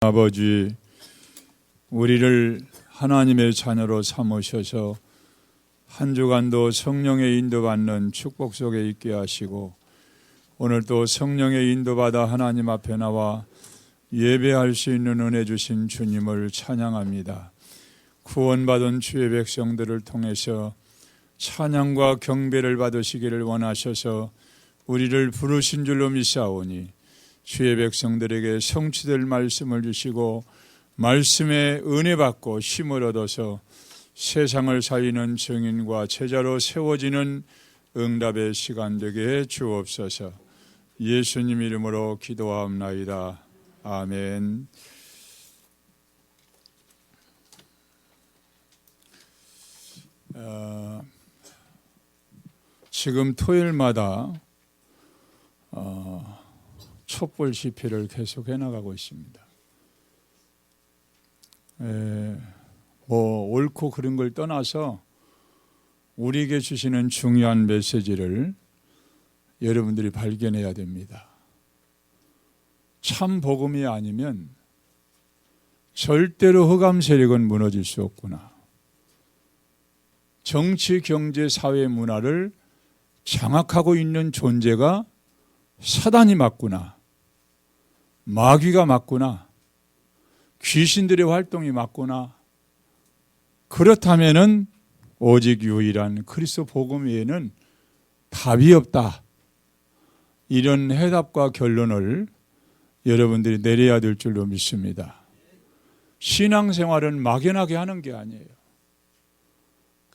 아버지, 우리를 하나님의 자녀로 삼으셔서 한 주간도 성령의 인도받는 축복 속에 있게 하시고, 오늘도 성령의 인도받아 하나님 앞에 나와 예배할 수 있는 은혜 주신 주님을 찬양합니다. 구원받은 주의 백성들을 통해서 찬양과 경배를 받으시기를 원하셔서 우리를 부르신 줄로 믿사오니, 주의 백성들에게 성취될 말씀을 주시고 말씀에 은혜 받고 힘을 얻어서 세상을 살리는 증인과 제자로 세워지는 응답의 시간 되게 해 주옵소서. 예수님 이름으로 기도하옵나이다. 아멘. 지금 토요일마다 촛불 집회를 계속 해나가고 있습니다. 옳고 그른 걸 떠나서 우리에게 주시는 중요한 메시지를 여러분들이 발견해야 됩니다. 참 복음이 아니면 절대로 흑암 세력은 무너질 수 없구나. 정치, 경제, 사회, 문화를 장악하고 있는 존재가 사단이 맞구나. 마귀가 맞구나. 귀신들의 활동이 맞구나. 그렇다면은 오직 유일한 그리스도 복음 외에는 답이 없다. 이런 해답과 결론을 여러분들이 내려야 될 줄로 믿습니다. 신앙생활은 막연하게 하는 게 아니에요.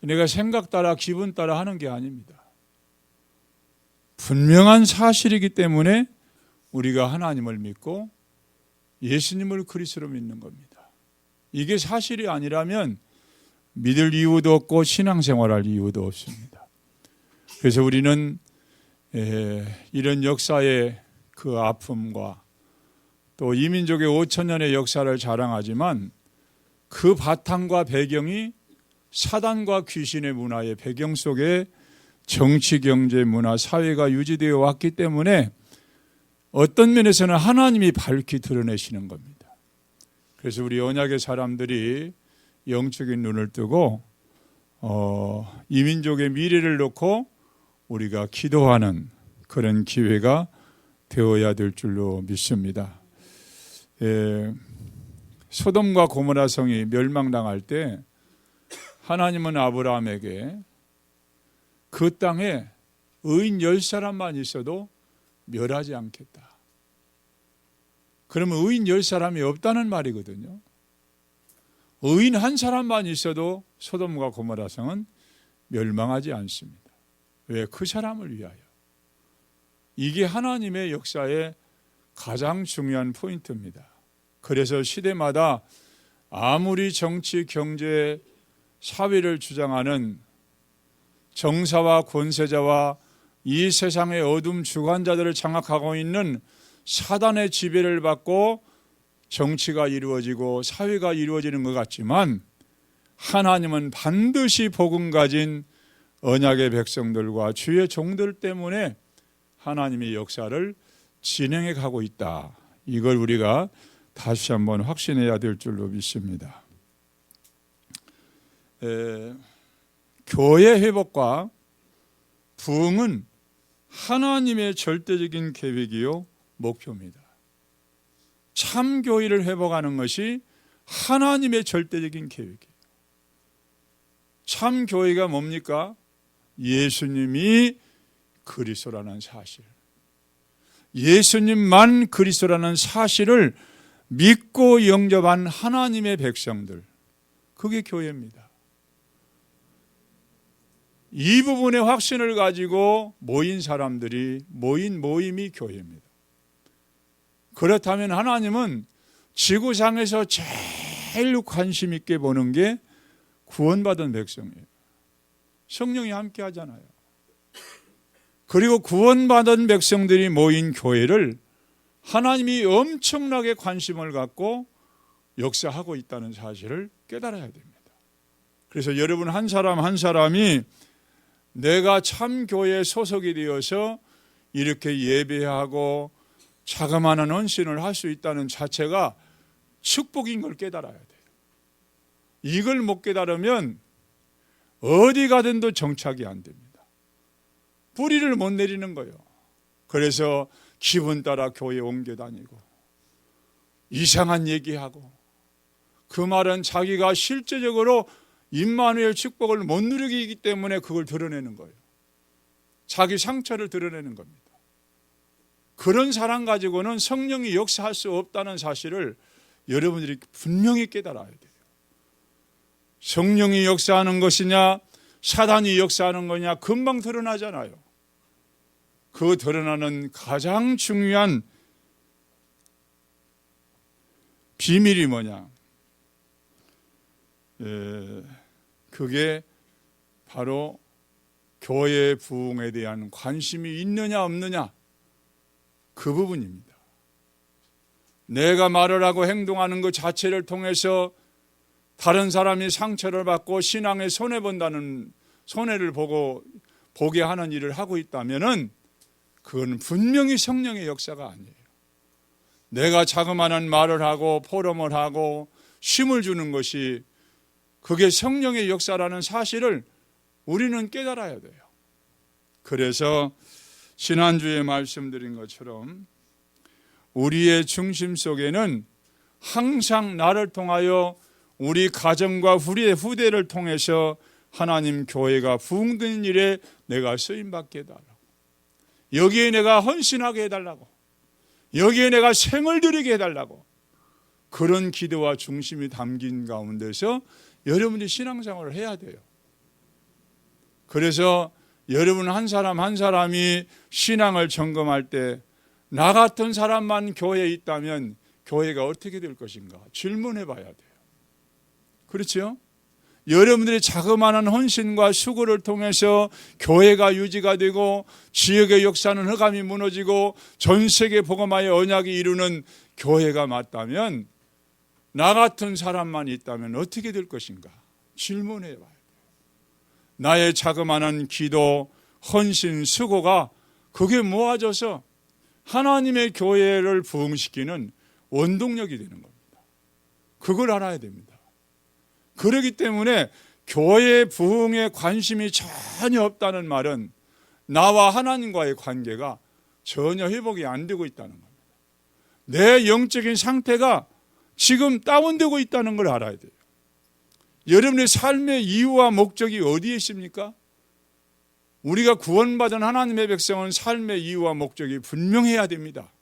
내가 생각 따라 기분 따라 하는 게 아닙니다. 분명한 사실이기 때문에 우리가 하나님을 믿고 예수님을 그리스도로 믿는 겁니다. 이게 사실이 아니라면 믿을 이유도 없고 신앙생활할 이유도 없습니다. 그래서 우리는 이런 역사의 그 아픔과 또 이민족의 5,000년의 역사를 자랑하지만 그 바탕과 배경이 사단과 귀신의 문화의 배경 속에 정치, 경제, 문화, 사회가 유지되어 왔기 때문에 어떤 면에서는 하나님이 밝히 드러내시는 겁니다. 그래서 우리 언약의 사람들이 영적인 눈을 뜨고 이민족의 미래를 놓고 우리가 기도하는 그런 기회가 되어야 될 줄로 믿습니다. 소돔과 고모라 성이 멸망당할 때 하나님은 아브라함에게 그 땅에 의인 10사람만 있어도 멸하지 않겠다. 그러면 의인 10사람이 없다는 말이거든요. 의인 한 사람만 있어도 소돔과 고모라 성은 멸망하지 않습니다. 왜? 그 사람을 위하여. 이게 하나님의 역사의 가장 중요한 포인트입니다. 그래서 시대마다 아무리 정치, 경제, 사회를 주장하는 정사와 권세자와 이 세상의 어둠 주관자들을 장악하고 있는 사단의 지배를 받고 정치가 이루어지고 사회가 이루어지는 것 같지만, 하나님은 반드시 복음 가진 언약의 백성들과 주의 종들 때문에 하나님의 역사를 진행해 가고 있다. 이걸 우리가 다시 한번 확신해야 될 줄로 믿습니다. 교회 회복과 부흥은 하나님의 절대적인 계획이요 목표입니다. 참 교회를 회복하는 것이 하나님의 절대적인 계획이에요. 참 교회가 뭡니까? 예수님이 그리스도라는 사실, 예수님만 그리스도라는 사실을 믿고 영접한 하나님의 백성들, 그게 교회입니다. 이 부분의 확신을 가지고 모인 사람들이 모임이 교회입니다. 그렇다면 하나님은 지구상에서 제일 관심 있게 보는 게 구원받은 백성이에요. 성령이 함께 하잖아요. 그리고 구원받은 백성들이 모인 교회를 하나님이 엄청나게 관심을 갖고 역사하고 있다는 사실을 깨달아야 됩니다. 그래서 여러분 한 사람 한 사람이 내가 참 교회에 소속이 되어서 이렇게 예배하고 자그마한 헌신을 할 수 있다는 자체가 축복인 걸 깨달아야 돼요. 이걸 못 깨달으면 어디 가든도 정착이 안 됩니다. 뿌리를 못 내리는 거예요. 그래서 기분 따라 교회에 옮겨 다니고 이상한 얘기하고, 그 말은 자기가 실제적으로 임마누엘 축복을 못 누리기 때문에 그걸 드러내는 거예요. 자기 상처를 드러내는 겁니다. 그런 사람 가지고는 성령이 역사할 수 없다는 사실을 여러분들이 분명히 깨달아야 돼요. 성령이 역사하는 것이냐 사단이 역사하는 거냐 금방 드러나잖아요. 그 드러나는 가장 중요한 비밀이 뭐냐? 그게 바로 교회 부흥에 대한 관심이 있느냐 없느냐, 그 부분입니다. 내가 말을 하고 행동하는 것 자체를 통해서 다른 사람이 상처를 받고 신앙에 손해를 보게 하는 일을 하고 있다면은 그건 분명히 성령의 역사가 아니에요. 내가 자그마한 말을 하고 포럼을 하고 힘을 주는 것이 그게 성령의 역사라는 사실을 우리는 깨달아야 돼요. 그래서 지난주에 말씀드린 것처럼 우리의 중심 속에는 항상 나를 통하여 우리 가정과 우리의 후대를 통해서 하나님 교회가 부흥되는 일에 내가 쓰임받게 해달라고, 여기에 내가 헌신하게 해달라고, 여기에 내가 생을 드리게 해달라고, 그런 기도와 중심이 담긴 가운데서 여러분이 신앙생활을 해야 돼요. 그래서 여러분 한 사람 한 사람이 신앙을 점검할 때 나 같은 사람만 교회에 있다면 교회가 어떻게 될 것인가 질문해 봐야 돼요. 그렇죠? 여러분들이 자그마한 헌신과 수고를 통해서 교회가 유지가 되고 지역의 역사는 흑암이 무너지고 전 세계 복음화의 언약이 이루는 교회가 맞다면 나 같은 사람만 있다면 어떻게 될 것인가 질문해 봐야 돼요. 나의 자그마한 기도, 헌신, 수고가 그게 모아져서 하나님의 교회를 부흥시키는 원동력이 되는 겁니다. 그걸 알아야 됩니다. 그렇기 때문에 교회 부흥에 관심이 전혀 없다는 말은 나와 하나님과의 관계가 전혀 회복이 안 되고 있다는 겁니다. 내 영적인 상태가 지금 다운되고 있다는 걸 알아야 돼요. 여러분의 삶의 이유와 목적이 어디에 있습니까? 우리가 구원받은 하나님의 백성은 삶의 이유와 목적이 분명해야 됩니다.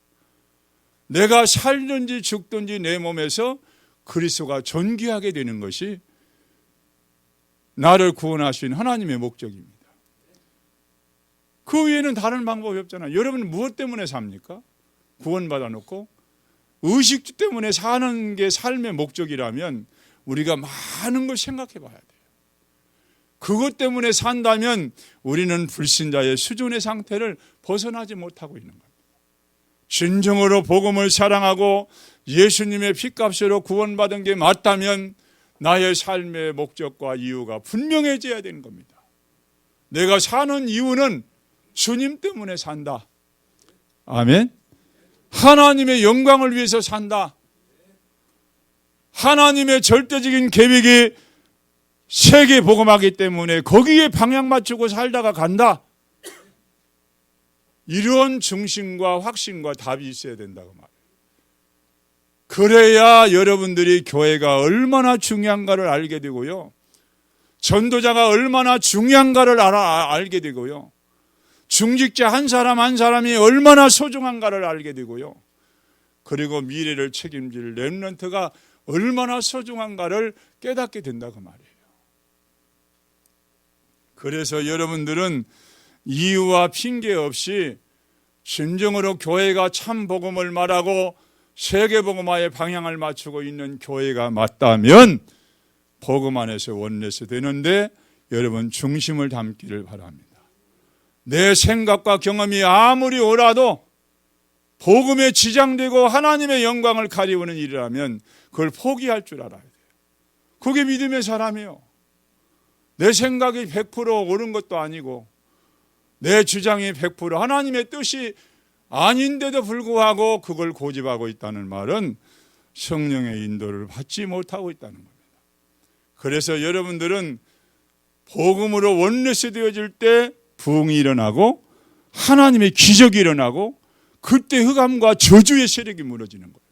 내가 살든지 죽든지 내 몸에서 그리스도가 존귀하게 되는 것이 나를 구원하신 하나님의 목적입니다. 그 외에는 다른 방법이 없잖아요. 여러분 무엇 때문에 삽니까? 구원받아 놓고 의식 때문에 사는 게 삶의 목적이라면 우리가 많은 걸 생각해 봐야 돼요. 그것 때문에 산다면 우리는 불신자의 수준의 상태를 벗어나지 못하고 있는 겁니다. 진정으로 복음을 사랑하고 예수님의 핏값으로 구원받은 게 맞다면 나의 삶의 목적과 이유가 분명해져야 되는 겁니다. 내가 사는 이유는 주님 때문에 산다. 아멘. 하나님의 영광을 위해서 산다. 하나님의 절대적인 계획이 세계 복음하기 때문에 거기에 방향 맞추고 살다가 간다. 이런 중심과 확신과 답이 있어야 된다고 말해요. 그래야 여러분들이 교회가 얼마나 중요한가를 알게 되고요, 전도자가 얼마나 중요한가를 알게 되고요, 중직자 한 사람 한 사람이 얼마나 소중한가를 알게 되고요, 그리고 미래를 책임질 렘넌트가 얼마나 소중한가를 깨닫게 된다고 말이에요. 그래서 여러분들은 이유와 핑계 없이 진정으로 교회가 참 복음을 말하고 세계 복음화의 방향을 맞추고 있는 교회가 맞다면 복음 안에서 원내서 되는데 여러분 중심을 담기를 바랍니다. 내 생각과 경험이 아무리 옳아도 복음에 지장되고 하나님의 영광을 가리우는 일이라면 그걸 포기할 줄 알아야 돼요. 그게 믿음의 사람이에요. 내 생각이 100% 옳은 것도 아니고 내 주장이 100% 하나님의 뜻이 아닌데도 불구하고 그걸 고집하고 있다는 말은 성령의 인도를 받지 못하고 있다는 겁니다. 그래서 여러분들은 복음으로 원내스 되어질 때 부흥이 일어나고 하나님의 기적이 일어나고 그때 흑암과 저주의 세력이 무너지는 거예요.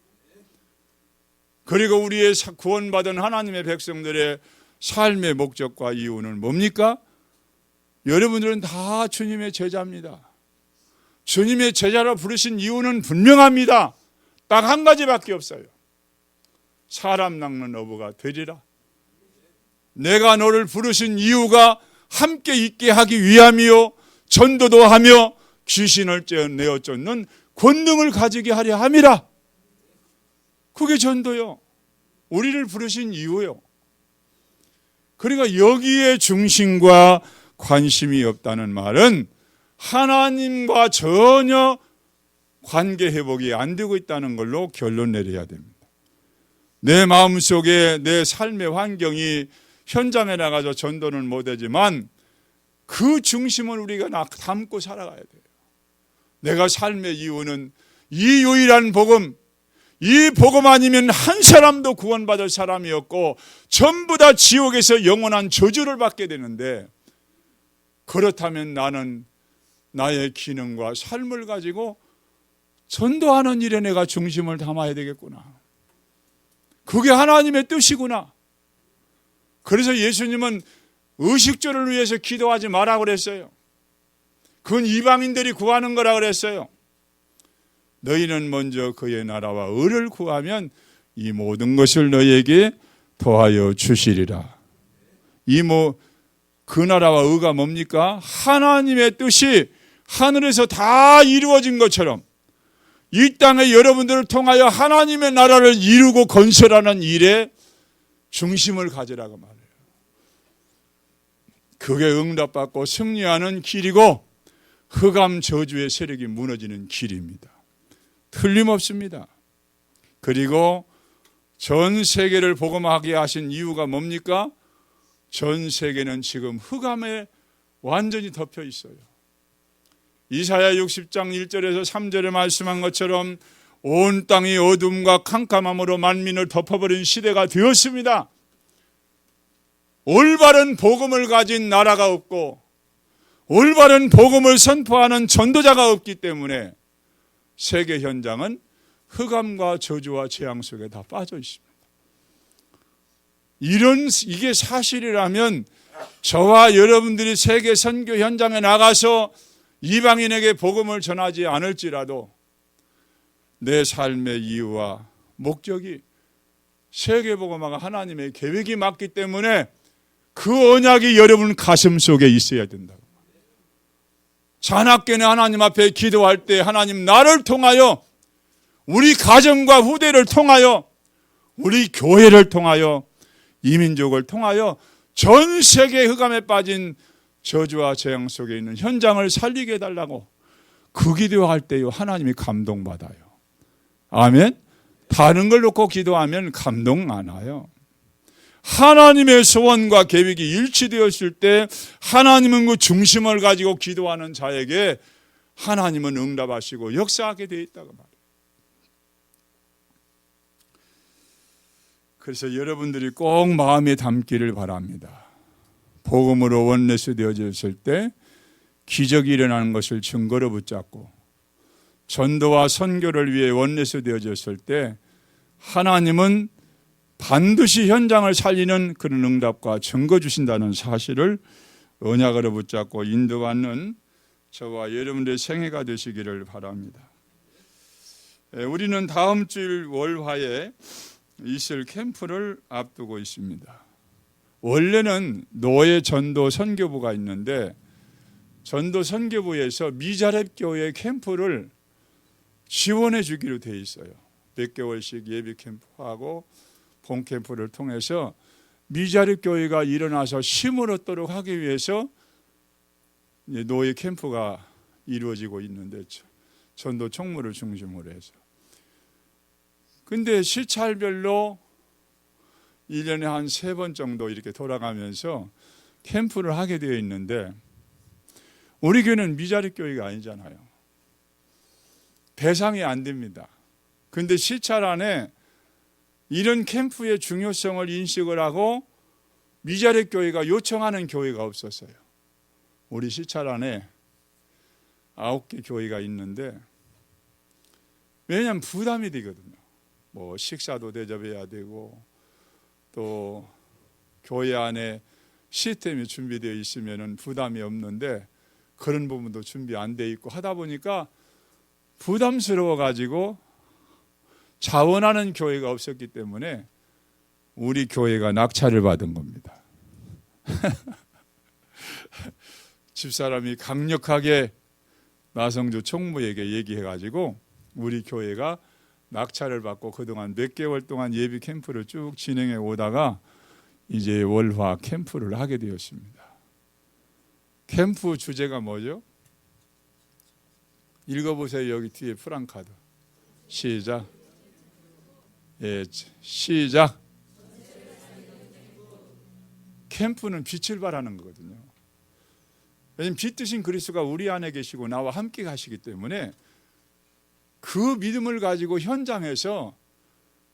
그리고 우리의 구원받은 하나님의 백성들의 삶의 목적과 이유는 뭡니까? 여러분들은 다 주님의 제자입니다. 주님의 제자로 부르신 이유는 분명합니다. 딱 한 가지밖에 없어요. 사람 낚는 어부가 되리라. 내가 너를 부르신 이유가 함께 있게 하기 위함이요 전도도 하며 귀신을 내어 쫓는 권능을 가지게 하려 함이라. 그게 전도요. 우리를 부르신 이유요. 그러니까 여기에 중심과 관심이 없다는 말은 하나님과 전혀 관계 회복이 안 되고 있다는 걸로 결론 내려야 됩니다. 내 마음속에 내 삶의 환경이 현장에 나가서 전도는 못하지만 그 중심을 우리가 담고 살아가야 돼요. 내가 삶의 이유는 이 유일한 복음, 이 복음 아니면 한 사람도 구원받을 사람이 없고 전부 다 지옥에서 영원한 저주를 받게 되는데, 그렇다면 나는 나의 기능과 삶을 가지고 전도하는 일에 내가 중심을 담아야 되겠구나. 그게 하나님의 뜻이구나. 그래서 예수님은 의식주를 위해서 기도하지 마라 그랬어요. 그건 이방인들이 구하는 거라 그랬어요. 너희는 먼저 그의 나라와 의를 구하면 이 모든 것을 너희에게 더하여 주시리라. 그 나라와 의가 뭡니까? 하나님의 뜻이 하늘에서 다 이루어진 것처럼 이 땅에 여러분들을 통하여 하나님의 나라를 이루고 건설하는 일에 중심을 가지라고 말해요. 그게 응답받고 승리하는 길이고 흑암 저주의 세력이 무너지는 길입니다. 틀림없습니다. 그리고 전 세계를 복음하게 하신 이유가 뭡니까? 전 세계는 지금 흑암에 완전히 덮여 있어요. 이사야 60장 1절에서 3절에 말씀한 것처럼 온 땅이 어둠과 캄캄함으로 만민을 덮어버린 시대가 되었습니다. 올바른 복음을 가진 나라가 없고 올바른 복음을 선포하는 전도자가 없기 때문에 세계 현장은 흑암과 저주와 재앙 속에 다 빠져 있습니다. 이게 사실이라면 저와 여러분들이 세계 선교 현장에 나가서 이방인에게 복음을 전하지 않을지라도 내 삶의 이유와 목적이 세계 복음화가 하나님의 계획이 맞기 때문에 그 언약이 여러분 가슴 속에 있어야 된다고. 자나깨나 하나님 앞에 기도할 때 하나님 나를 통하여 우리 가정과 후대를 통하여 우리 교회를 통하여 이민족을 통하여 전 세계 흑암에 빠진 저주와 재앙 속에 있는 현장을 살리게 해달라고 그 기도할 때요 하나님이 감동받아요. 아멘. 다른 걸 놓고 기도하면 감동 안 와요. 하나님의 소원과 계획이 일치되었을 때 하나님은 그 중심을 가지고 기도하는 자에게 하나님은 응답하시고 역사하게 되어 있다고 말해요. 그래서 여러분들이 꼭 마음에 담기를 바랍니다. 복음으로 원내스 되어졌을 때 기적이 일어나는 것을 증거로 붙잡고 전도와 선교를 위해 원내스 되어졌을 때 하나님은 반드시 현장을 살리는 그런 응답과 증거 주신다는 사실을 언약으로 붙잡고 인도받는 저와 여러분들의 생애가 되시기를 바랍니다. 우리는 다음 주일 월화에 있을 캠프를 앞두고 있습니다. 원래는 노예 전도 선교부가 있는데 전도 선교부에서 미자렙 교회 캠프를 지원해 주기로 돼 있어요. 몇 개월씩 예비 캠프하고 본 캠프를 통해서 미자립 교회가 일어나서 힘을 얻도록 하기 위해서 노예 캠프가 이루어지고 있는데 전도 총무를 중심으로 해서. 근데 시찰별로 1년에 한 3번 정도 이렇게 돌아가면서 캠프를 하게 되어 있는데 우리 교회는 미자립 교회가 아니잖아요. 대상이 안 됩니다. 근데 시찰 안에 이런 캠프의 중요성을 인식을 하고 미자립 교회가 요청하는 교회가 없었어요. 우리 시찰 안에 9개 교회가 있는데, 왜냐하면 부담이 되거든요. 뭐 식사도 대접해야 되고, 또 교회 안에 시스템이 준비되어 있으면 부담이 없는데 그런 부분도 준비 안 돼 있고 하다 보니까 부담스러워 가지고 자원하는 교회가 없었기 때문에 우리 교회가 낙찰을 받은 겁니다. 집사람이 강력하게 나성주 총무에게 얘기해가지고 우리 교회가 낙찰을 받고 그동안 몇 개월 동안 예비 캠프를 쭉 진행해 오다가 이제 월화 캠프를 하게 되었습니다. 캠프 주제가 뭐죠? 읽어보세요. 여기 뒤에 프랑카드. 시작. 예, 시작. 캠프는 빛을 발하는 거거든요. 왜냐하면 빛 드신 그리스도가 우리 안에 계시고 나와 함께 가시기 때문에 그 믿음을 가지고 현장에서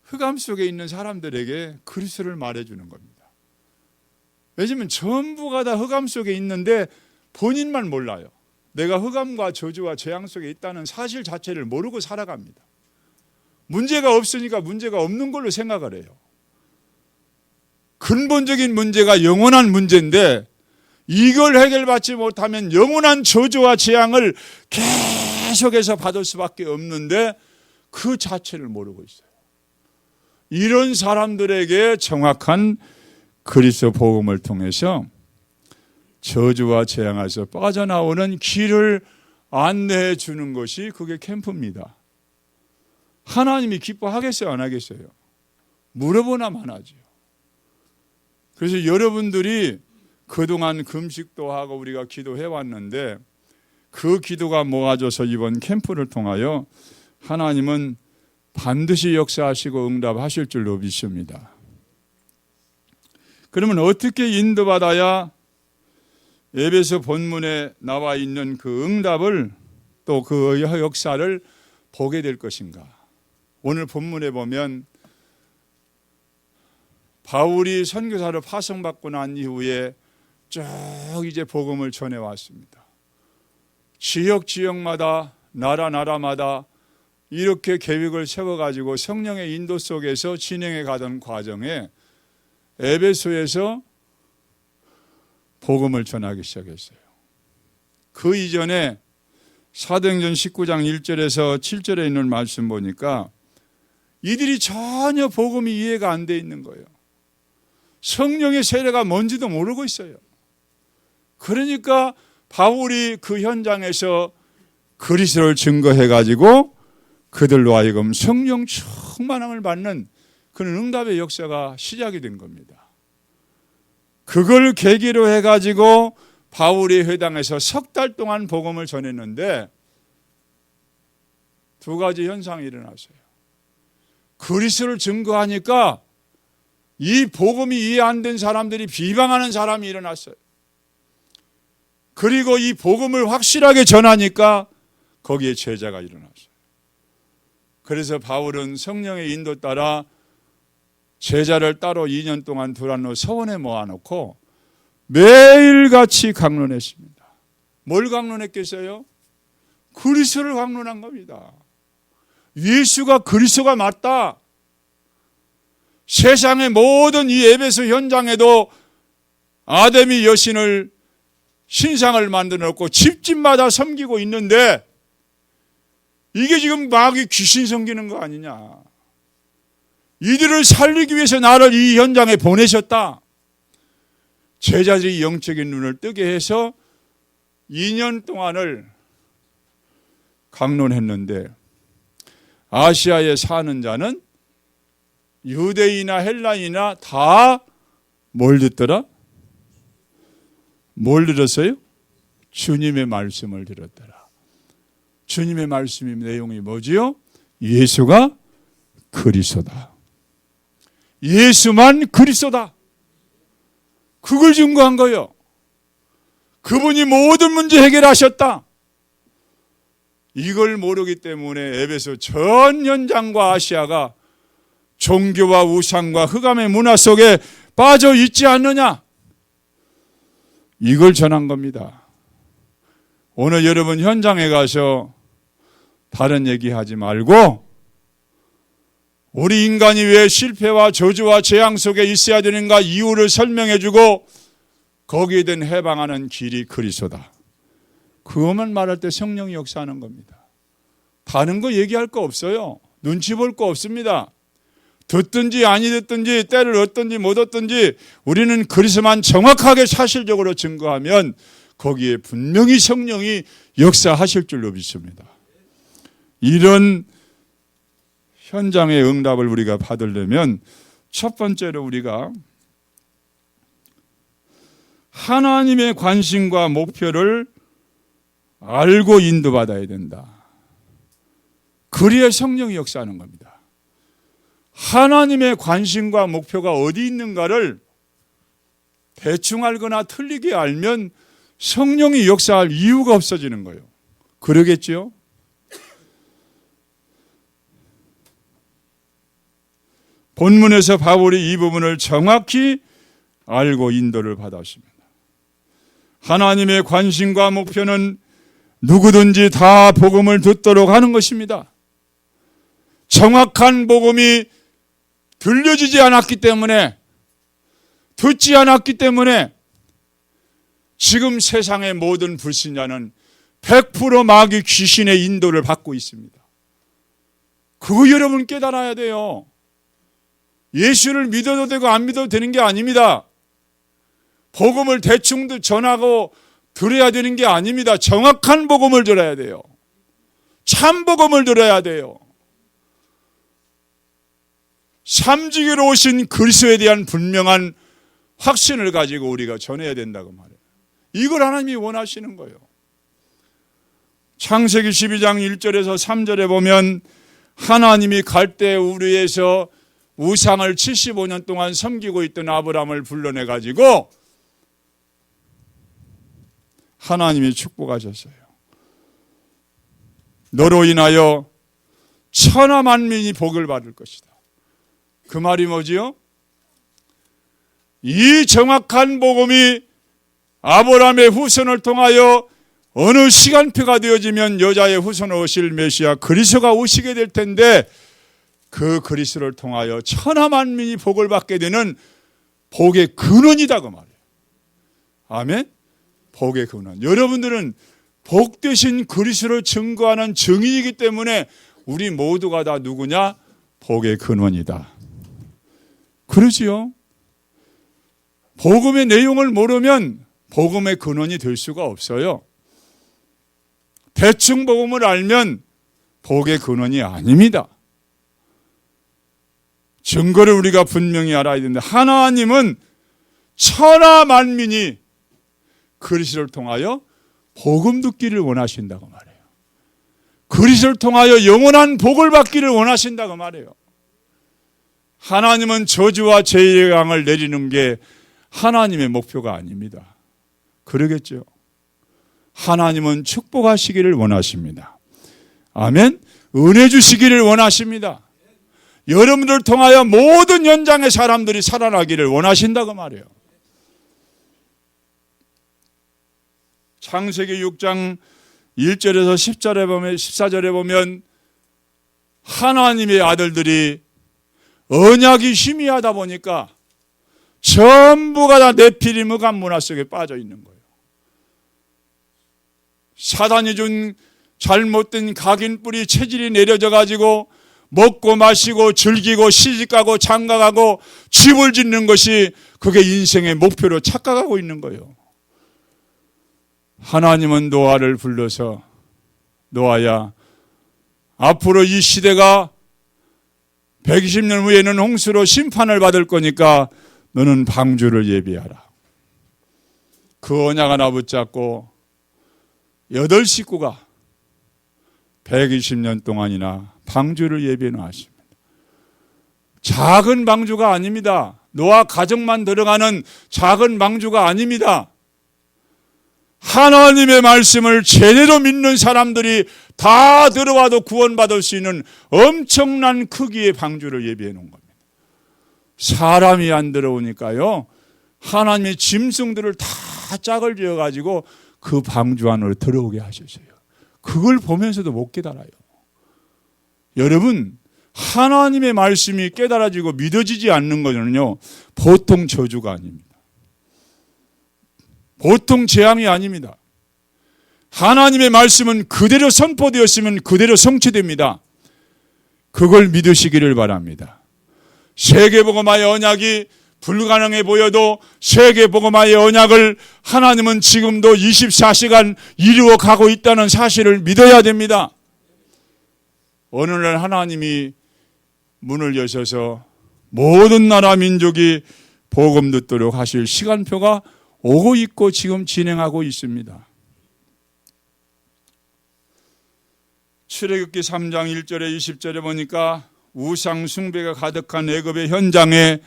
흑암 속에 있는 사람들에게 그리스도를 말해주는 겁니다. 왜냐하면 전부가 다 흑암 속에 있는데 본인만 몰라요. 내가 흑암과 저주와 재앙 속에 있다는 사실 자체를 모르고 살아갑니다. 문제가 없으니까 문제가 없는 걸로 생각을 해요. 근본적인 문제가 영원한 문제인데 이걸 해결받지 못하면 영원한 저주와 재앙을 계속해서 받을 수밖에 없는데 그 자체를 모르고 있어요. 이런 사람들에게 정확한 그리스도 복음을 통해서 저주와 재앙에서 빠져나오는 길을 안내해 주는 것이 그게 캠프입니다. 하나님이 기뻐하겠어요, 안 하겠어요? 물어보나만 하죠. 그래서 여러분들이 그동안 금식도 하고 우리가 기도해 왔는데 그 기도가 모아져서 이번 캠프를 통하여 하나님은 반드시 역사하시고 응답하실 줄로 믿습니다. 그러면 어떻게 인도받아야 에베소 본문에 나와 있는 그 응답을 또 그 역사를 보게 될 것인가? 오늘 본문에 보면 바울이 선교사로 파송받고 난 이후에 쭉 이제 복음을 전해왔습니다. 지역마다 나라마다 이렇게 계획을 세워가지고 성령의 인도 속에서 진행해 가던 과정에 에베소에서 복음을 전하기 시작했어요. 그 이전에 사도행전 19장 1절에서 7절에 있는 말씀 보니까 이들이 전혀 복음이 이해가 안 돼 있는 거예요. 성령의 세례가 뭔지도 모르고 있어요. 그러니까 바울이 그 현장에서 그리스도를 증거해가지고 그들로 하여금 성령 충만함을 받는 그런 응답의 역사가 시작이 된 겁니다. 그걸 계기로 해가지고 바울이 회당에서 석 달 동안 복음을 전했는데 두 가지 현상이 일어났어요. 그리스도를 증거하니까 이 복음이 이해 안 된 사람들이 비방하는 사람이 일어났어요. 그리고 이 복음을 확실하게 전하니까 거기에 제자가 일어났어요. 그래서 바울은 성령의 인도 따라 제자를 따로 2년 동안 두란노 서원에 모아놓고 매일같이 강론했습니다. 뭘 강론했겠어요? 그리스도를 강론한 겁니다. 예수가 그리스도가 맞다. 세상의 모든 이 에베소 현장에도 아데미 여신을 신상을 만들어 놓고 집집마다 섬기고 있는데 이게 지금 마귀 귀신 섬기는 거 아니냐. 이들을 살리기 위해서 나를 이 현장에 보내셨다. 제자들이 영적인 눈을 뜨게 해서 2년 동안을 강론했는데 아시아에 사는 자는 유대인이나 헬라인이나 다 뭘 듣더라? 뭘 들었어요? 주님의 말씀을 들었더라. 주님의 말씀의 내용이 뭐지요? 예수가 그리스도다. 예수만 그리스도다. 그걸 증거한 거예요. 그분이 모든 문제 해결하셨다. 이걸 모르기 때문에 에베소 전 현장과 아시아가 종교와 우상과 흑암의 문화 속에 빠져 있지 않느냐? 이걸 전한 겁니다. 오늘 여러분 현장에 가서 다른 얘기하지 말고 우리 인간이 왜 실패와 저주와 재앙 속에 있어야 되는가 이유를 설명해주고 거기에 대한 해방하는 길이 그리스도다. 그것만 말할 때 성령이 역사하는 겁니다. 다른 거 얘기할 거 없어요. 눈치 볼 거 없습니다. 듣든지 아니 듣든지 때를 얻든지 못 얻든지 우리는 그리스도만 정확하게 사실적으로 증거하면 거기에 분명히 성령이 역사하실 줄로 믿습니다. 이런 현장의 응답을 우리가 받으려면 첫 번째로 우리가 하나님의 관심과 목표를 알고 인도받아야 된다. 그래야 성령이 역사하는 겁니다. 하나님의 관심과 목표가 어디 있는가를 대충 알거나 틀리게 알면 성령이 역사할 이유가 없어지는 거예요. 그러겠죠? 본문에서 바울이 이 부분을 정확히 알고 인도를 받았습니다. 하나님의 관심과 목표는 누구든지 다 복음을 듣도록 하는 것입니다. 정확한 복음이 들려지지 않았기 때문에, 듣지 않았기 때문에 지금 세상의 모든 불신자는 100% 마귀 귀신의 인도를 받고 있습니다. 그거 여러분 깨달아야 돼요. 예수를 믿어도 되고 안 믿어도 되는 게 아닙니다. 복음을 대충 전하고 들어야 되는 게 아닙니다. 정확한 복음을 들어야 돼요. 참 복음을 들어야 돼요. 삼지기로 오신 그리스도에 대한 분명한 확신을 가지고 우리가 전해야 된다고 말해요. 이걸 하나님이 원하시는 거예요. 창세기 12장 1절에서 3절에 보면 하나님이 갈대 우르에서 우상을 75년 동안 섬기고 있던 아브라함을 불러내 가지고 하나님이 축복하셨어요. 너로 인하여 천하 만민이 복을 받을 것이다. 그 말이 뭐지요? 이 정확한 복음이 아브라함의 후손을 통하여 어느 시간표가 되어지면 여자의 후손으로 오실 메시아 그리스도가 오시게 될 텐데 그 그리스도를 통하여 천하 만민이 복을 받게 되는 복의 근원이다 그 말이에요. 아멘? 복의 근원. 여러분들은 복 되신 그리스도를 증거하는 증인이기 때문에 우리 모두가 다 누구냐? 복의 근원이다. 그러지요. 복음의 내용을 모르면 복음의 근원이 될 수가 없어요. 대충 복음을 알면 복의 근원이 아닙니다. 증거를 우리가 분명히 알아야 되는데 하나님은 천하 만민이 그리스도를 통하여 복음 듣기를 원하신다고 말해요. 그리스도를 통하여 영원한 복을 받기를 원하신다고 말해요. 하나님은 저주와 재앙을 내리는 게 하나님의 목표가 아닙니다. 그러겠죠. 하나님은 축복하시기를 원하십니다. 아멘. 은혜 주시기를 원하십니다. 여러분들을 통하여 모든 현장의 사람들이 살아나기를 원하신다고 말해요. 창세기 6장 1절에서 14절에 보면 하나님의 아들들이 언약이 희미하다 보니까 전부가 다 네피림 흑암 문화 속에 빠져 있는 거예요. 사단이 준 잘못된 각인 뿌리 체질이 내려져 가지고 먹고 마시고 즐기고 시집가고 장가가고 집을 짓는 것이 그게 인생의 목표로 착각하고 있는 거예요. 하나님은 노아를 불러서 노아야, 앞으로 이 시대가 120년 후에는 홍수로 심판을 받을 거니까 너는 방주를 예비하라. 그 언약 하나 붙잡고 8 식구가 120년 동안이나 방주를 예비해 놓았습니다. 작은 방주가 아닙니다. 노아 가정만 들어가는 작은 방주가 아닙니다. 하나님의 말씀을 제대로 믿는 사람들이 다 들어와도 구원받을 수 있는 엄청난 크기의 방주를 예비해 놓은 겁니다. 사람이 안 들어오니까요, 하나님의 짐승들을 다 짝을 지어가지고 그 방주 안으로 들어오게 하셨어요. 그걸 보면서도 못 깨달아요. 여러분, 하나님의 말씀이 깨달아지고 믿어지지 않는 것은요, 보통 저주가 아닙니다. 보통 재앙이 아닙니다. 하나님의 말씀은 그대로 선포되었으면 그대로 성취됩니다. 그걸 믿으시기를 바랍니다. 세계복음화의 언약이 불가능해 보여도 세계복음화의 언약을 하나님은 지금도 24시간 이루어 가고 있다는 사실을 믿어야 됩니다. 어느 날 하나님이 문을 여셔서 모든 나라 민족이 복음 듣도록 하실 시간표가 오고 있고 지금 진행하고 있습니다. 출애굽기 3장 1절에 20절에 보니까 우상 숭배가 가득한 애굽의 현장에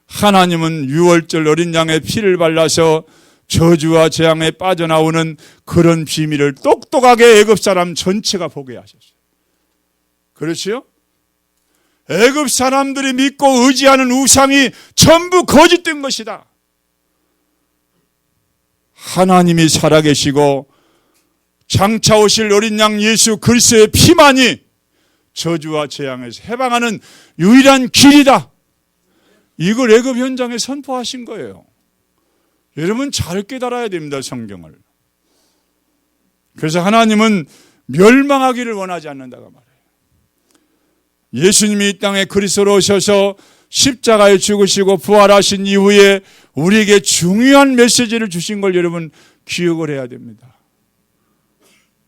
하나님은 유월절 어린 양의 피를 발라서 저주와 재앙에 빠져나오는 그런 비밀을 똑똑하게 애굽 사람 전체가 보게 하셨어요. 그렇지요? 애굽 사람들이 믿고 의지하는 우상이 전부 거짓된 것이다. 하나님이 살아계시고 장차 오실 어린 양 예수 그리스도의 피만이 저주와 재앙에서 해방하는 유일한 길이다. 이걸 애굽 현장에 선포하신 거예요. 여러분 잘 깨달아야 됩니다, 성경을. 그래서 하나님은 멸망하기를 원하지 않는다고 말해요. 예수님이 이 땅에 그리스도로 오셔서 십자가에 죽으시고 부활하신 이후에 우리에게 중요한 메시지를 주신 걸 여러분 기억을 해야 됩니다.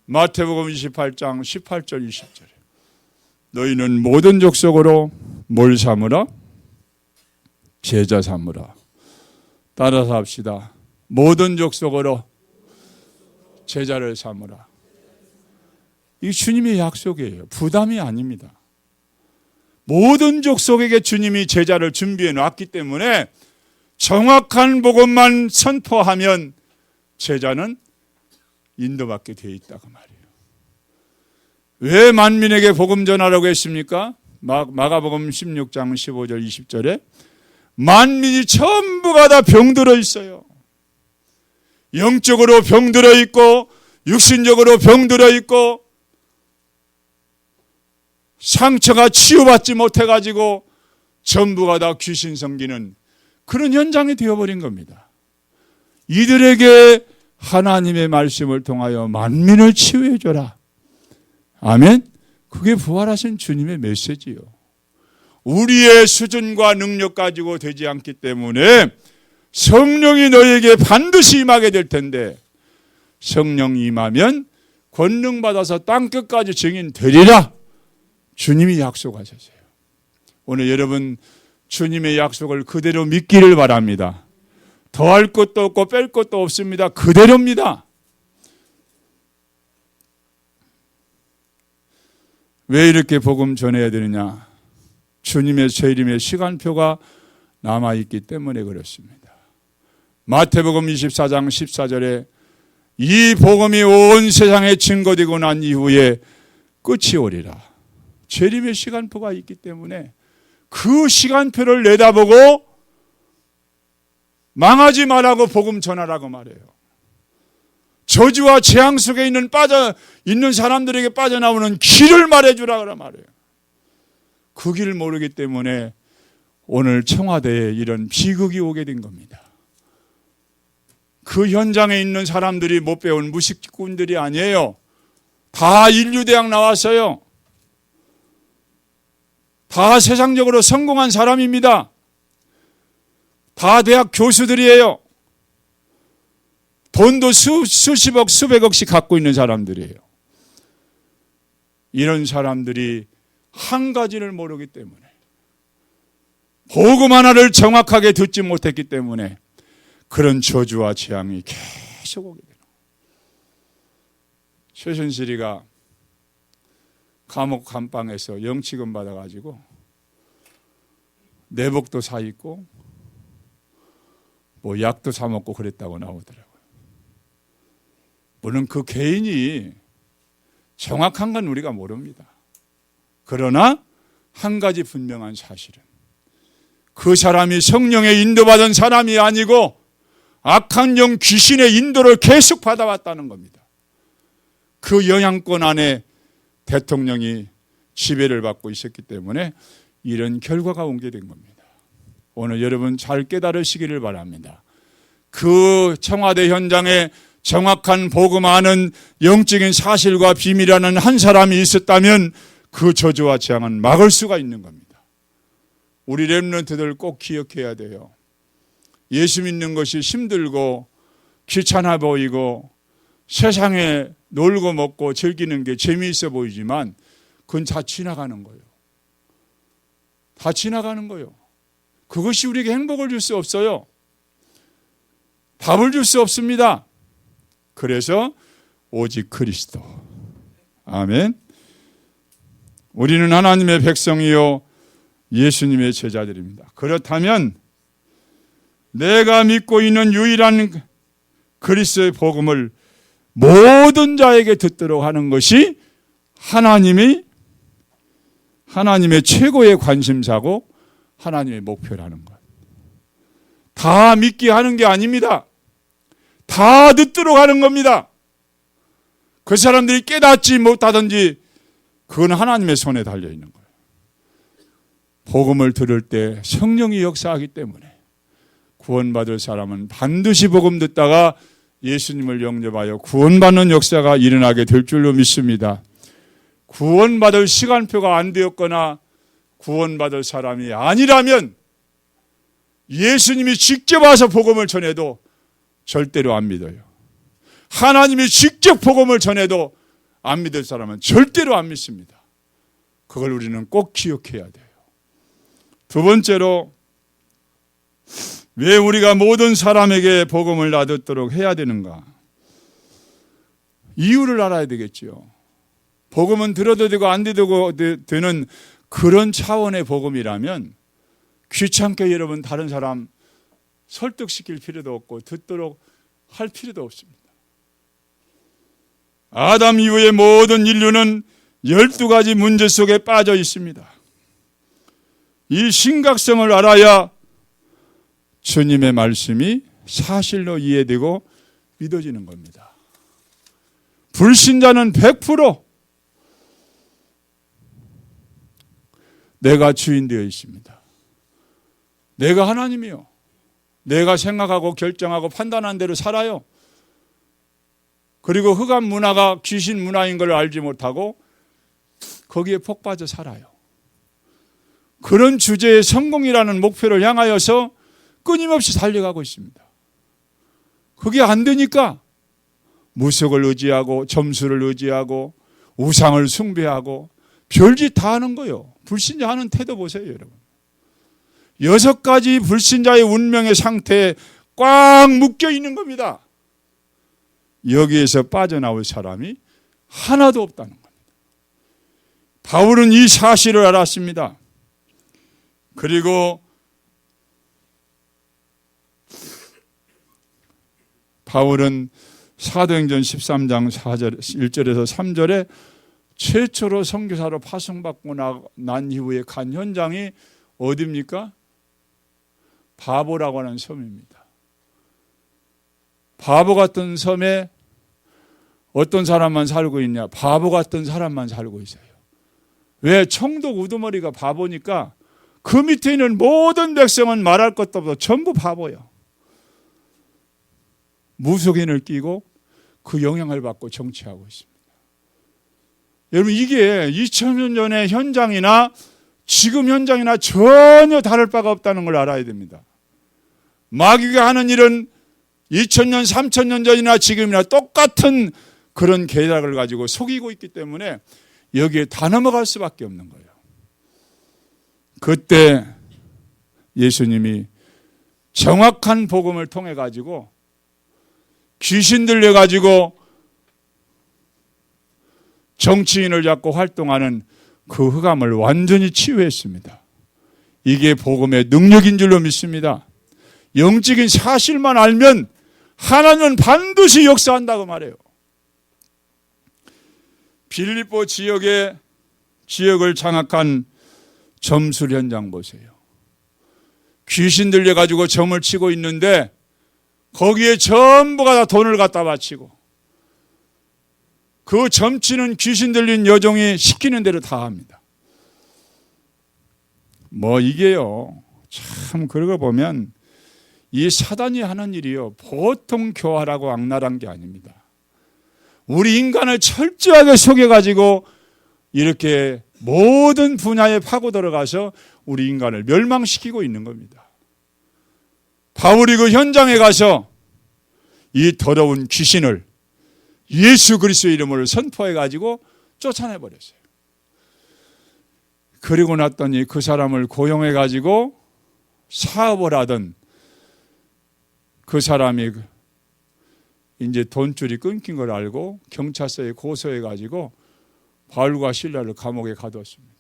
마태복음 28장 18절 20절에 너희는 모든 족속으로 뭘 삼으라? 제자 삼으라. 따라서 합시다. 모든 족속으로 제자를 삼으라. 이 주님의 약속이에요. 부담이 아닙니다. 모든 족속에게 주님이 제자를 준비해 놨기 때문에 정확한 복음만 선포하면 제자는 인도받게 되어 있다고 말이에요. 왜 만민에게 복음 전하라고 했습니까? 마가복음 16장 15절 20절에 만민이 전부가 다 병들어 있어요. 영적으로 병들어 있고 육신적으로 병들어 있고 상처가 치유받지 못해가지고 전부가 다 귀신 섬기는 그런 현장이 되어버린 겁니다. 이들에게 하나님의 말씀을 통하여 만민을 치유해줘라. 아멘. 그게 부활하신 주님의 메시지요. 우리의 수준과 능력 가지고 되지 않기 때문에 성령이 너에게 반드시 임하게 될 텐데 성령이 임하면 권능 받아서 땅끝까지 증인 되리라. 주님이 약속하셨어요. 오늘 여러분 주님의 약속을 그대로 믿기를 바랍니다. 더할 것도 없고 뺄 것도 없습니다. 그대로입니다. 왜 이렇게 복음 전해야 되느냐? 주님의 재림의 시간표가 남아있기 때문에 그렇습니다. 마태복음 24장 14절에 이 복음이 온 세상에 증거되고 난 이후에 끝이 오리라. 재림의 시간표가 있기 때문에 그 시간표를 내다보고 망하지 말라고 복음 전하라고 말해요. 저주와 재앙 속에 있는 사람들에게 빠져나오는 길을 말해주라고 말해요. 그 길을 모르기 때문에 오늘 청와대에 이런 비극이 오게 된 겁니다. 그 현장에 있는 사람들이 못 배운 무식꾼들이 아니에요. 다 인류대학 나왔어요. 다 세상적으로 성공한 사람입니다. 다 대학 교수들이에요. 돈도 수십억, 수백억씩 갖고 있는 사람들이에요. 이런 사람들이 한 가지를 모르기 때문에 복음 하나를 정확하게 듣지 못했기 때문에 그런 저주와 재앙이 계속 오게 돼요. 최순실이가 감옥 감방에서 영치금 받아가지고 내복도 사 입고 뭐 약도 사 먹고 그랬다고 나오더라고요. 물론 그 개인이 정확한 건 우리가 모릅니다. 그러나 한 가지 분명한 사실은 그 사람이 성령의 인도받은 사람이 아니고 악한 영 귀신의 인도를 계속 받아왔다는 겁니다. 그 영향권 안에 대통령이 지배를 받고 있었기 때문에 이런 결과가 온 게 된 겁니다. 오늘 여러분 잘 깨달으시기를 바랍니다. 그 청와대 현장에 정확한 복음하는 영적인 사실과 비밀이라는 한 사람이 있었다면 그 저주와 재앙은 막을 수가 있는 겁니다. 우리 렘넌트들 꼭 기억해야 돼요. 예수 믿는 것이 힘들고 귀찮아 보이고 세상에 놀고 먹고 즐기는 게 재미있어 보이지만 그건 다 지나가는 거예요. 다 지나가는 거예요. 그것이 우리에게 행복을 줄 수 없어요. 답을 줄 수 없습니다. 그래서 오직 그리스도. 아멘. 우리는 하나님의 백성이요 예수님의 제자들입니다. 그렇다면 내가 믿고 있는 유일한 그리스도의 복음을 모든 자에게 듣도록 하는 것이 하나님의 최고의 관심사고 하나님의 목표라는 것. 다 믿게 하는 게 아닙니다. 다 듣도록 하는 겁니다. 그 사람들이 깨닫지 못하든지 그건 하나님의 손에 달려있는 거예요. 복음을 들을 때 성령이 역사하기 때문에 구원받을 사람은 반드시 복음 듣다가 예수님을 영접하여 구원받는 역사가 일어나게 될 줄로 믿습니다. 구원받을 시간표가 안 되었거나 구원받을 사람이 아니라면 예수님이 직접 와서 복음을 전해도 절대로 안 믿어요. 하나님이 직접 복음을 전해도 안 믿을 사람은 절대로 안 믿습니다. 그걸 우리는 꼭 기억해야 돼요. 두 번째로 왜 우리가 모든 사람에게 복음을 나듣도록 해야 되는가? 이유를 알아야 되겠죠. 복음은 들어도 되고 안 들어도 되는 그런 차원의 복음이라면 귀찮게 여러분 다른 사람 설득시킬 필요도 없고 듣도록 할 필요도 없습니다. 아담 이후의 모든 인류는 12가지 문제 속에 빠져 있습니다. 이 심각성을 알아야 주님의 말씀이 사실로 이해되고 믿어지는 겁니다. 불신자는 100% 내가 주인 되어 있습니다. 내가 하나님이요. 내가 생각하고 결정하고 판단한 대로 살아요. 그리고 흑암 문화가 귀신 문화인 걸 알지 못하고 거기에 폭 빠져 살아요. 그런 주제의 성공이라는 목표를 향하여서 끊임없이 달려가고 있습니다. 그게 안 되니까 무속을 의지하고 점수를 의지하고 우상을 숭배하고 별짓 다 하는 거예요. 불신자 하는 태도 보세요, 여러분. 6가지 불신자의 운명의 상태에 꽉 묶여 있는 겁니다. 여기에서 빠져나올 사람이 하나도 없다는 겁니다. 바울은 이 사실을 알았습니다. 그리고 바울은 사도행전 13장 1절에서 3절에 최초로 선교사로 파송받고 난 이후에 간 현장이 어디입니까? 바보라고 하는 섬입니다. 바보 같은 섬에 어떤 사람만 살고 있냐? 바보 같은 사람만 살고 있어요. 왜? 청독 우두머리가 바보니까 그 밑에 있는 모든 백성은 말할 것도 없어 전부 바보예요. 무속인을 끼고 그 영향을 받고 정치하고 있습니다. 여러분, 이게 2000년 전의 현장이나 지금 현장이나 전혀 다를 바가 없다는 걸 알아야 됩니다. 마귀가 하는 일은 2000년, 3000년 전이나 지금이나 똑같은 그런 계략을 가지고 속이고 있기 때문에 여기에 다 넘어갈 수밖에 없는 거예요. 그때 예수님이 정확한 복음을 통해 가지고 귀신 들려 가지고 정치인을 잡고 활동하는 그 흑암을 완전히 치유했습니다. 이게 복음의 능력인 줄로 믿습니다. 영적인 사실만 알면 하나님은 반드시 역사한다고 말해요. 빌립보 지역을 장악한 점술 현장 보세요. 귀신 들려가지고 점을 치고 있는데 거기에 전부가 다 돈을 갖다 바치고 그 점치는 귀신 들린 여종이 시키는 대로 다 합니다. 뭐 이게요, 참 그러고 보면 이 사단이 하는 일이요, 보통 교활하고 악랄한 게 아닙니다. 우리 인간을 철저하게 속여가지고 이렇게 모든 분야에 파고 들어가서 우리 인간을 멸망시키고 있는 겁니다. 바울이 그 현장에 가서 이 더러운 귀신을 예수 그리스도의 이름으로 선포해가지고 쫓아내버렸어요. 그리고 났더니 그 사람을 고용해가지고 사업을 하던 그 사람이 이제 돈줄이 끊긴 걸 알고 경찰서에 고소해가지고 바울과 실라를 감옥에 가두었습니다.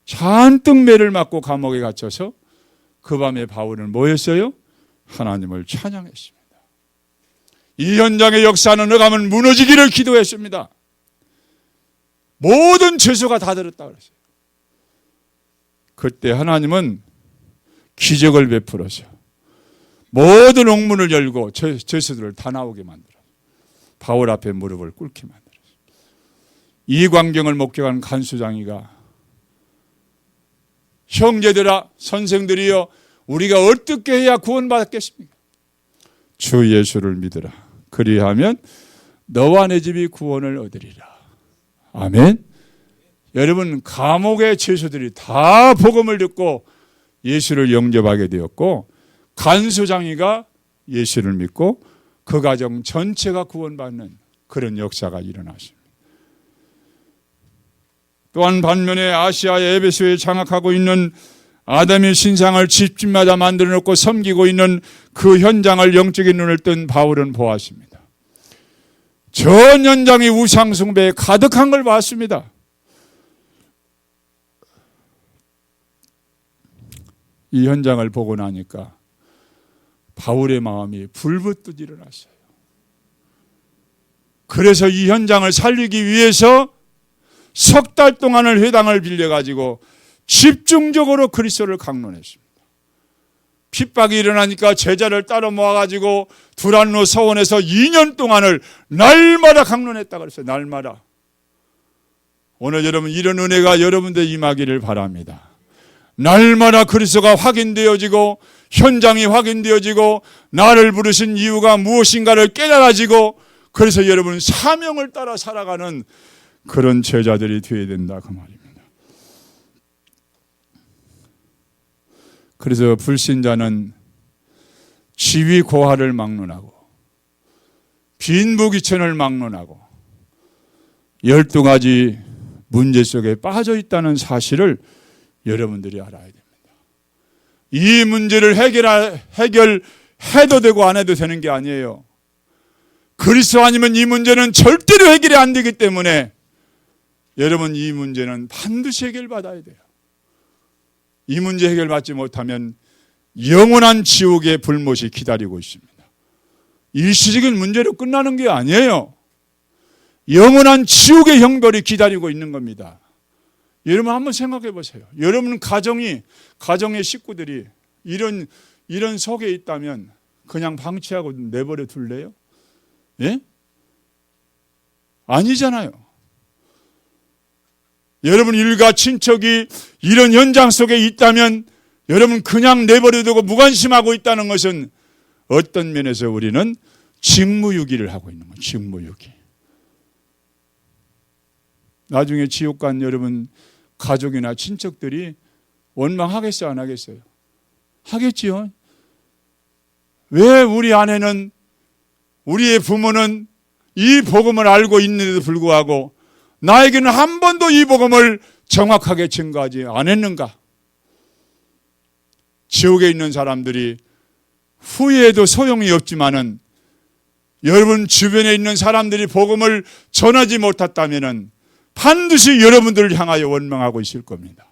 잔뜩 매를 맞고 감옥에 갇혀서 그 밤에 바울은 뭐 했어요? 하나님을 찬양했습니다. 이 현장의 역사는 어가면 무너지기를 기도했습니다. 모든 죄수가 다 들었다 그랬어요. 그때 하나님은 기적을 베풀어서 모든 옥문을 열고 죄수들을 다 나오게 만들어요. 바울 앞에 무릎을 꿇게 만들어요. 이 광경을 목격한 간수장이가 형제들아, 선생들이여, 우리가 어떻게 해야 구원받겠습니까? 주 예수를 믿으라. 그리하면 너와 내 집이 구원을 얻으리라. 아멘. 여러분, 감옥의 죄수들이 다 복음을 듣고 예수를 영접하게 되었고, 간수장이가 예수를 믿고 그 가정 전체가 구원받는 그런 역사가 일어났습니다. 또한 반면에 아시아의 에베소에 장악하고 있는 아담의 신상을 집집마다 만들어 놓고 섬기고 있는 그 현장을 영적인 눈을 뜬 바울은 보았습니다. 전 현장이 우상 숭배에 가득한 걸 봤습니다. 이 현장을 보고 나니까 바울의 마음이 불붙듯 일어났어요. 그래서 이 현장을 살리기 위해서 석 달 동안을 회당을 빌려가지고 집중적으로 그리스도를 강론했습니다. 핍박이 일어나니까 제자를 따로 모아가지고 두란노 서원에서 2년 동안을 날마다 강론했다 그랬어요. 날마다. 오늘 여러분, 이런 은혜가 여러분들 임하기를 바랍니다. 날마다 그리스도가 확인되어지고 현장이 확인되어지고 나를 부르신 이유가 무엇인가를 깨달아지고, 그래서 여러분 사명을 따라 살아가는 그런 제자들이 되어야 된다 그 말입니다. 그래서 불신자는 지위 고하를 막론하고 빈부귀천을 막론하고 12가지 문제 속에 빠져 있다는 사실을 여러분들이 알아야 됩니다. 이 문제를 해결해도 되고 안 해도 되는 게 아니에요. 그리스도 아니면 이 문제는 절대로 해결이 안 되기 때문에 여러분, 이 문제는 반드시 해결받아야 돼요. 이 문제 해결받지 못하면 영원한 지옥의 불못이 기다리고 있습니다. 일시적인 문제로 끝나는 게 아니에요. 영원한 지옥의 형벌이 기다리고 있는 겁니다. 여러분 한번 생각해 보세요. 여러분 가정의 식구들이 이런 속에 있다면 그냥 방치하고 내버려 둘래요? 예? 아니잖아요. 여러분 일가 친척이 이런 현장 속에 있다면 여러분 그냥 내버려두고 무관심하고 있다는 것은 어떤 면에서 우리는 직무유기를 하고 있는 거예요. 직무유기. 나중에 지옥 간 여러분 가족이나 친척들이 원망하겠어요, 안 하겠어요? 하겠지요. 왜 우리 아내는, 우리의 부모는 이 복음을 알고 있는데도 불구하고 나에게는 한 번도 이 복음을 정확하게 증거하지 않았는가? 지옥에 있는 사람들이 후회해도 소용이 없지만은 여러분 주변에 있는 사람들이 복음을 전하지 못했다면은 반드시 여러분들을 향하여 원망하고 있을 겁니다.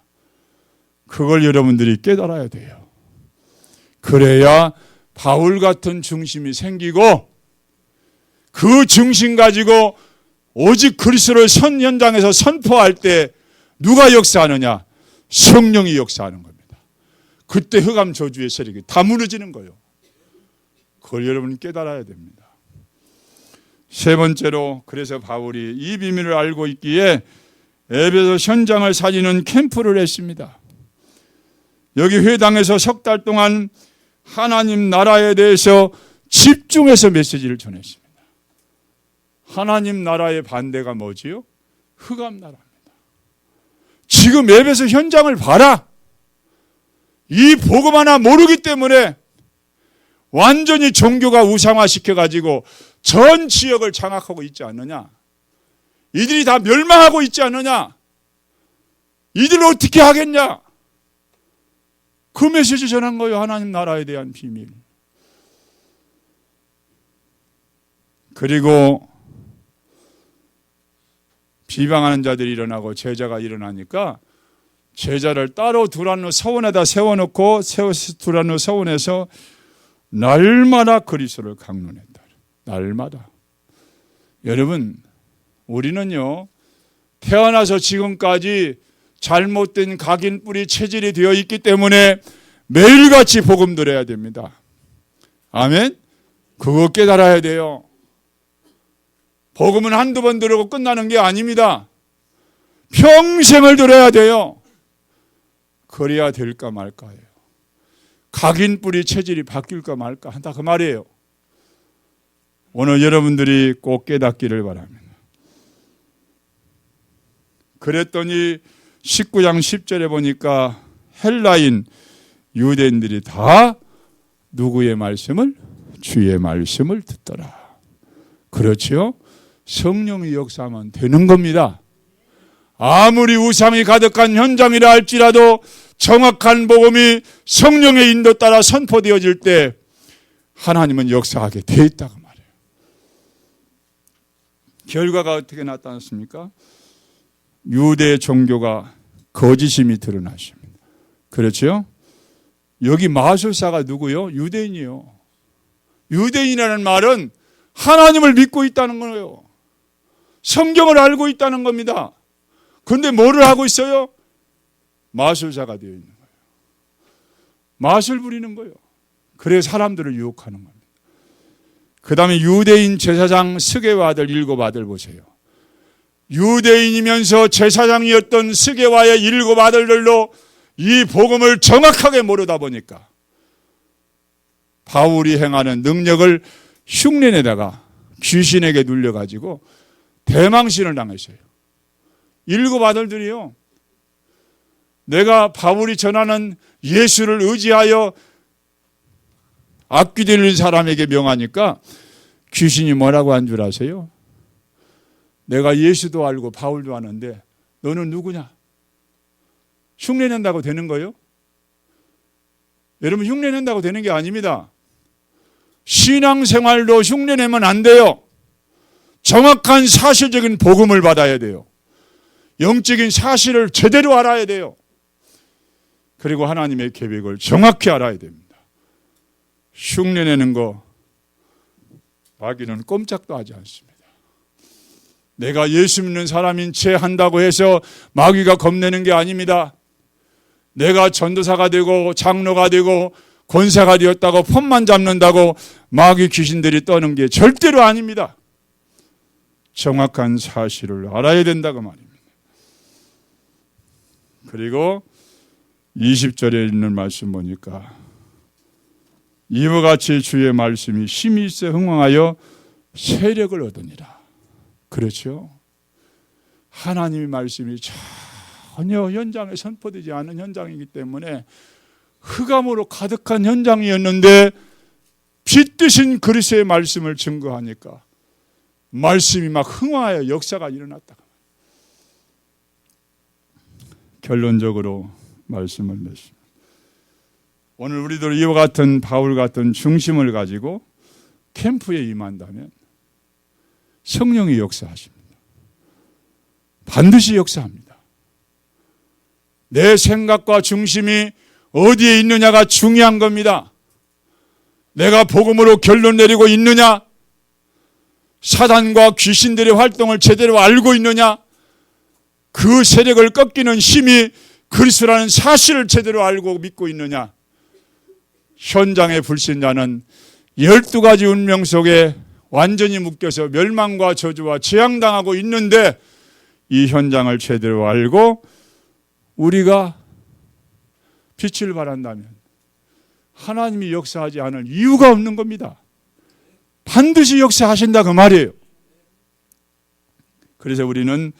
그걸 여러분들이 깨달아야 돼요. 그래야 바울 같은 중심이 생기고 그 중심 가지고 오직 그리스도를 현장에서 선포할 때 누가 역사하느냐? 성령이 역사하는 겁니다. 그때 흑암 저주의 세력이 다 무너지는 거예요. 그걸 여러분 깨달아야 됩니다. 세 번째로, 그래서 바울이 이 비밀을 알고 있기에 에베소 현장을 살리는 캠프를 했습니다. 여기 회당에서 석 달 동안 하나님 나라에 대해서 집중해서 메시지를 전했습니다. 하나님 나라의 반대가 뭐지요? 흑암 나라입니다. 지금 에베소 현장을 봐라. 이 복음 하나 모르기 때문에 완전히 종교가 우상화시켜가지고 전 지역을 장악하고 있지 않느냐? 이들이 다 멸망하고 있지 않느냐? 이들을 어떻게 하겠냐? 그 메시지 전한 거예요. 하나님 나라에 대한 비밀. 그리고 비방하는 자들이 일어나고 제자가 일어나니까 제자를 따로 두란노 서원에다 세워놓고 두란노 서원에서 날마다 그리스도를 강론했다. 날마다. 여러분, 우리는요, 태어나서 지금까지 잘못된 각인 뿌리 체질이 되어 있기 때문에 매일같이 복음 들어야 됩니다. 아멘? 그거 깨달아야 돼요. 복음은 한두 번 들으고 끝나는 게 아닙니다. 평생을 들어야 돼요. 그래야 될까 말까예요. 각인 뿌리 체질이 바뀔까 말까 한다 그 말이에요. 오늘 여러분들이 꼭 깨닫기를 바랍니다. 그랬더니 19장 10절에 보니까 헬라인 유대인들이 다 누구의 말씀을? 주의 말씀을 듣더라. 그렇죠? 성령이 역사하면 되는 겁니다. 아무리 우상이 가득한 현장이라 할지라도 정확한 복음이 성령의 인도 따라 선포되어질 때 하나님은 역사하게 돼 있다고 말해요. 결과가 어떻게 나타났습니까? 유대 종교가 거짓임이 드러났습니다. 그렇죠? 여기 마술사가 누구요? 유대인이요. 유대인이라는 말은 하나님을 믿고 있다는 거예요. 성경을 알고 있다는 겁니다. 그런데 뭐를 하고 있어요? 마술사가 되어 있는 거예요. 마술 부리는 거예요. 그래서 사람들을 유혹하는 겁니다. 그 다음에 유대인 제사장 스게와 아들 7 아들 보세요. 유대인이면서 제사장이었던 스게와의 7 아들들로 이 복음을 정확하게 모르다 보니까 바울이 행하는 능력을 흉내내다가 귀신에게 눌려가지고 대망신을 당했어요. 7 아들들이요. 내가 바울이 전하는 예수를 의지하여 앞귀 들린 사람에게 명하니까 귀신이 뭐라고 한 줄 아세요? 내가 예수도 알고 바울도 아는데 너는 누구냐? 흉내낸다고 되는 거예요? 여러분, 흉내낸다고 되는 게 아닙니다. 신앙생활도 흉내내면 안 돼요. 정확한 사실적인 복음을 받아야 돼요. 영적인 사실을 제대로 알아야 돼요. 그리고 하나님의 계획을 정확히 알아야 됩니다. 흉내내는 거 마귀는 꼼짝도 하지 않습니다. 내가 예수 믿는 사람인 채 한다고 해서 마귀가 겁내는 게 아닙니다. 내가 전도사가 되고 장로가 되고 권사가 되었다고 폰만 잡는다고 마귀 귀신들이 떠는 게 절대로 아닙니다. 정확한 사실을 알아야 된다고 말입니다. 그리고 20절에 있는 말씀 보니까 이와 같이 주의 말씀이 힘이 있어 흥왕하여 세력을 얻으니라. 그렇죠? 하나님의 말씀이 전혀 현장에 선포되지 않은 현장이기 때문에 흑암으로 가득한 현장이었는데 빛 드신 그리스도의 말씀을 증거하니까 말씀이 막 흥황하여 역사가 일어났다. 결론적으로 말씀을 맺습니다. 오늘 우리들 이와 같은 바울 같은 중심을 가지고 캠프에 임한다면 성령이 역사하십니다. 반드시 역사합니다. 내 생각과 중심이 어디에 있느냐가 중요한 겁니다. 내가 복음으로 결론 내리고 있느냐? 사단과 귀신들의 활동을 제대로 알고 있느냐? 그 세력을 꺾이는 힘이 그리스도라는 사실을 제대로 알고 믿고 있느냐? 현장의 불신자는 12가지 운명 속에 완전히 묶여서 멸망과 저주와 재앙당하고 있는데 이 현장을 제대로 알고 우리가 빛을 발한다면 하나님이 역사하지 않을 이유가 없는 겁니다. 반드시 역사하신다 그 말이에요. 그래서 우리는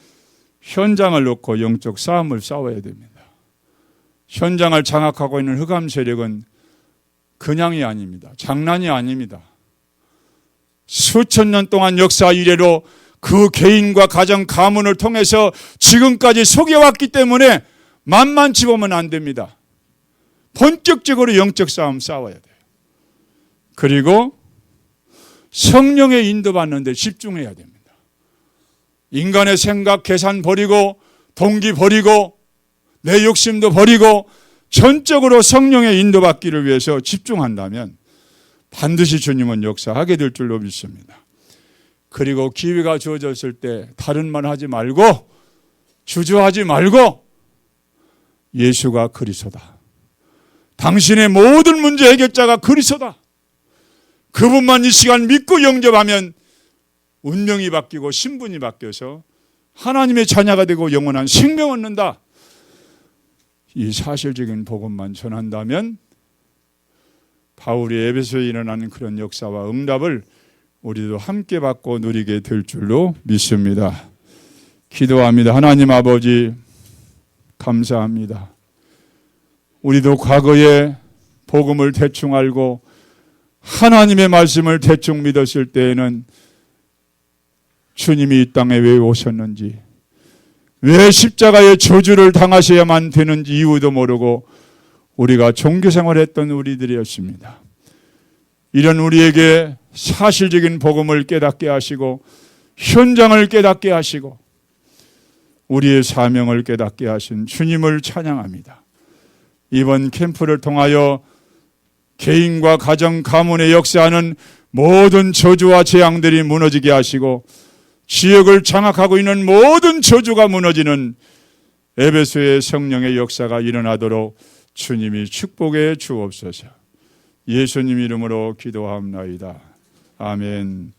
현장을 놓고 영적 싸움을 싸워야 됩니다. 현장을 장악하고 있는 흑암 세력은 그냥이 아닙니다. 장난이 아닙니다. 수천 년 동안 역사 이래로 그 개인과 가정 가문을 통해서 지금까지 속여왔기 때문에 만만치 보면 안 됩니다. 본격적으로 영적 싸움 싸워야 돼요. 그리고 성령의 인도받는 데 집중해야 됩니다. 인간의 생각, 계산 버리고 동기 버리고 내 욕심도 버리고 전적으로 성령의 인도받기를 위해서 집중한다면 반드시 주님은 역사하게 될 줄로 믿습니다. 그리고 기회가 주어졌을 때 다른 말 하지 말고 주저하지 말고 예수가 그리스도다. 당신의 모든 문제 해결자가 그리스도다. 그분만 이 시간 믿고 영접하면 운명이 바뀌고 신분이 바뀌어서 하나님의 자녀가 되고 영원한 생명을 얻는다. 이 사실적인 복음만 전한다면 바울이 에베소에 일어나는 그런 역사와 응답을 우리도 함께 받고 누리게 될 줄로 믿습니다. 기도합니다. 하나님 아버지 감사합니다. 우리도 과거에 복음을 대충 알고 하나님의 말씀을 대충 믿었을 때에는 주님이 이 땅에 왜 오셨는지, 왜 십자가의 저주를 당하셔야만 되는지 이유도 모르고 우리가 종교생활을 했던 우리들이었습니다. 이런 우리에게 사실적인 복음을 깨닫게 하시고 현장을 깨닫게 하시고 우리의 사명을 깨닫게 하신 주님을 찬양합니다. 이번 캠프를 통하여 개인과 가정, 가문에 역사하는 모든 저주와 재앙들이 무너지게 하시고 지역을 장악하고 있는 모든 저주가 무너지는 에베소의 성령의 역사가 일어나도록 주님이 축복해 주옵소서. 예수님 이름으로 기도합나이다. 아멘.